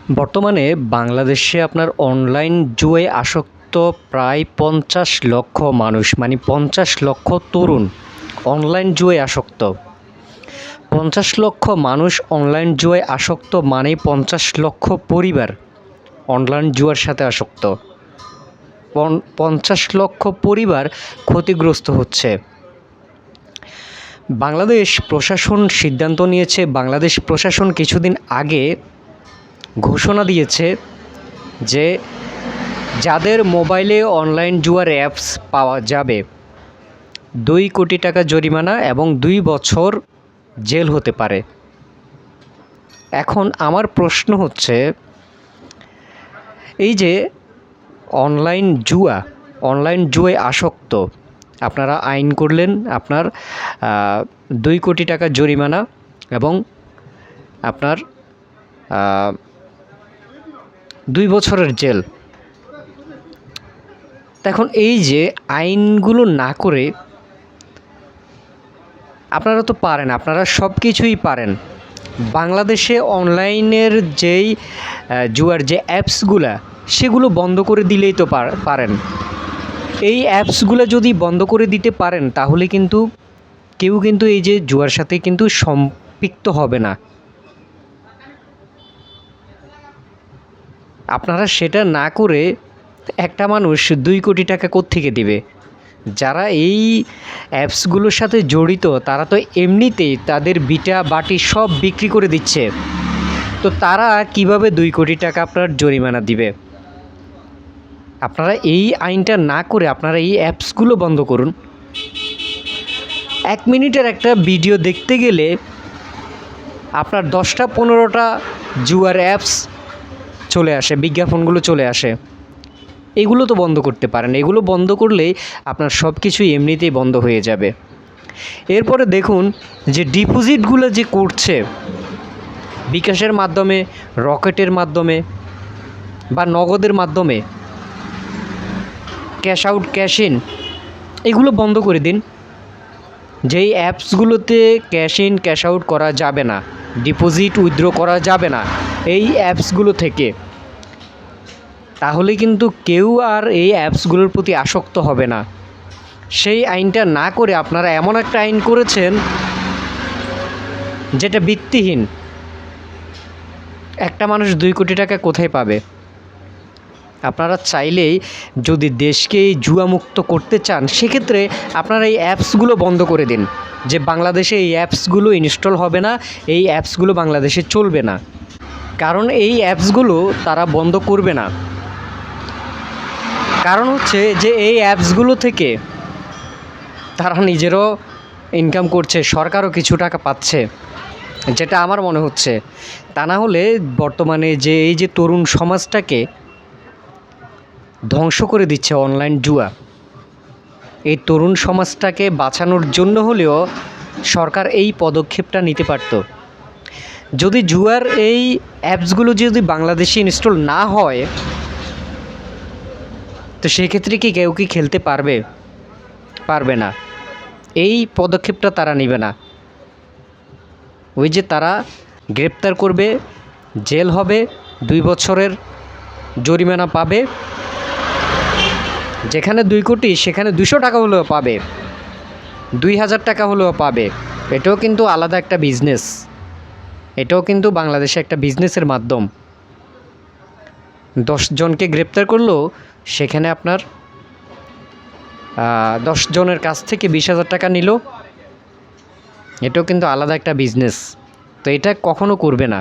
বর্তমানে বাংলাদেশে আপনার অনলাইন জুয়ায় আসক্ত প্রায় ৫০ লক্ষ মানুষ, মানে ৫০ লক্ষ তরুণ অনলাইন জুয়ায় আসক্ত। ৫০ লক্ষ মানুষ অনলাইন জুয়ায় আসক্ত মানে ৫০ লক্ষ পরিবার অনলাইন জুয়ার সাথে আসক্ত। ৫০ লক্ষ পরিবার ক্ষতিগ্রস্ত হচ্ছে। বাংলাদেশ প্রশাসন সিদ্ধান্ত নিয়েছে, বাংলাদেশ প্রশাসন কিছুদিন আগে ঘোষণা দিয়েছে যে যাদের মোবাইলে অনলাইন জুয়ার অ্যাপস পাওয়া যাবে ২ কোটি টাকা জরিমানা এবং ২ বছর জেল হতে পারে। এখন আমার প্রশ্ন হচ্ছে, এই যে অনলাইন জুয়ায় আসক্ত, আপনারা আইন করলেন, আপনার ২ কোটি টাকা জরিমানা এবং আপনার ২ বছরের জেল। এখন এই যে আইনগুলো না করে আপনারা তো পারেন, আপনারা সব কিছুই পারেন। বাংলাদেশে অনলাইনের যেই জুয়ার যে অ্যাপসগুলা সেগুলো বন্ধ করে দিলেই তো পারেন। এই অ্যাপসগুলো যদি বন্ধ করে দিতে পারেন তাহলে কিন্তু কেউ কিন্তু এই যে জুয়ার সাথে কিন্তু সম্পৃক্ত হবে না। আপনারা সেটা না করে একটা মানুষ ২ কোটি টাকা কোত্থেকে দেবে? যারা এই অ্যাপসগুলোর সাথে জড়িত তারা তো এমনিতেই তাদের বিটা বাটি সব বিক্রি করে দিচ্ছে, তো তারা কিভাবে ২ কোটি টাকা আপনার জরিমানা দিবে? আপনারা এই আইনটা না করে আপনারা এই অ্যাপসগুলো বন্ধ করুন। ১ মিনিটের একটা ভিডিও দেখতে গেলে আপনার ১০টা ১৫টা জুয়ার অ্যাপস চলে আসে, বিজ্ঞাপনগুলো চলে আসে। এগুলো তো বন্ধ করতে পারেন। এগুলো বন্ধ করলেই আপনার সব কিছুই এমনিতেই বন্ধ হয়ে যাবে। এরপরে দেখুন যে ডিপোজিটগুলো যে করছে বিকাশের মাধ্যমে, রকেটের মাধ্যমে বা নগদের মাধ্যমে, ক্যাশ আউট ক্যাশ ইন, এগুলো বন্ধ করে দিন। যেই অ্যাপসগুলোতে ক্যাশ ইন ক্যাশ আউট করা যাবে না, ডিপোজিট উইথড্র করা যাবে না এই অ্যাপসগুলো থেকে, তাহলে কিন্তু কেউ আর এই অ্যাপসগুলোর প্রতি আসক্ত হবে না। সেই আইনটা না করে আপনারা এমন একটা আইন করেছেন যেটা ভিত্তিহীন। একটা মানুষ ২ কোটি টাকা কোথায় পাবে? আপনারা চাইলেই যদি দেশকে এই জুয়ামুক্ত করতে চান সেক্ষেত্রে আপনারা এই অ্যাপসগুলো বন্ধ করে দিন, যে বাংলাদেশে এই অ্যাপসগুলো ইনস্টল হবে না, এই অ্যাপসগুলো বাংলাদেশে চলবে না। কারণ এই অ্যাপসগুলো তারা বন্ধ করবে না, কারণ হচ্ছে যে এই অ্যাপসগুলো থেকে তারা নিজেরও ইনকাম করছে, সরকারও কিছু টাকা পাচ্ছে, যেটা আমার মনে হচ্ছে। তা না হলে বর্তমানে যে এই যে তরুণ সমাজটাকে ধ্বংস করে দিচ্ছে অনলাইন জুয়া, এই তরুণ সমাজটাকে বাঁচানোর জন্য হলেও সরকার এই পদক্ষেপটা নিতে পারত। যদি জুয়ার এই অ্যাপসগুলো যদি বাংলাদেশে ইনস্টল না হয় তো সেক্ষেত্রে কি কেউ কি খেলতে পারবে না। এই পদক্ষেপটা তারা নেবে না। ওই যে তারা গ্রেপ্তার করবে, জেল হবে, ২ বছরের জরিমানা পাবে, যেখানে ২ কোটি সেখানে ২০০ টাকা হলেও পাবে, ২,০০০ টাকা হলেও পাবে। এটাও কিন্তু আলাদা একটা বিজনেস, এটাও কিন্তু বাংলাদেশে একটা বিজনেসের মাধ্যম। ১০ জনকে গ্রেপ্তার করলো, সেখানে আপনার ১০ জনের কাছ থেকে ২০,০০০ টাকা নিল, এটাও কিন্তু আলাদা একটা বিজনেস। তো এটা কখনো করবে না।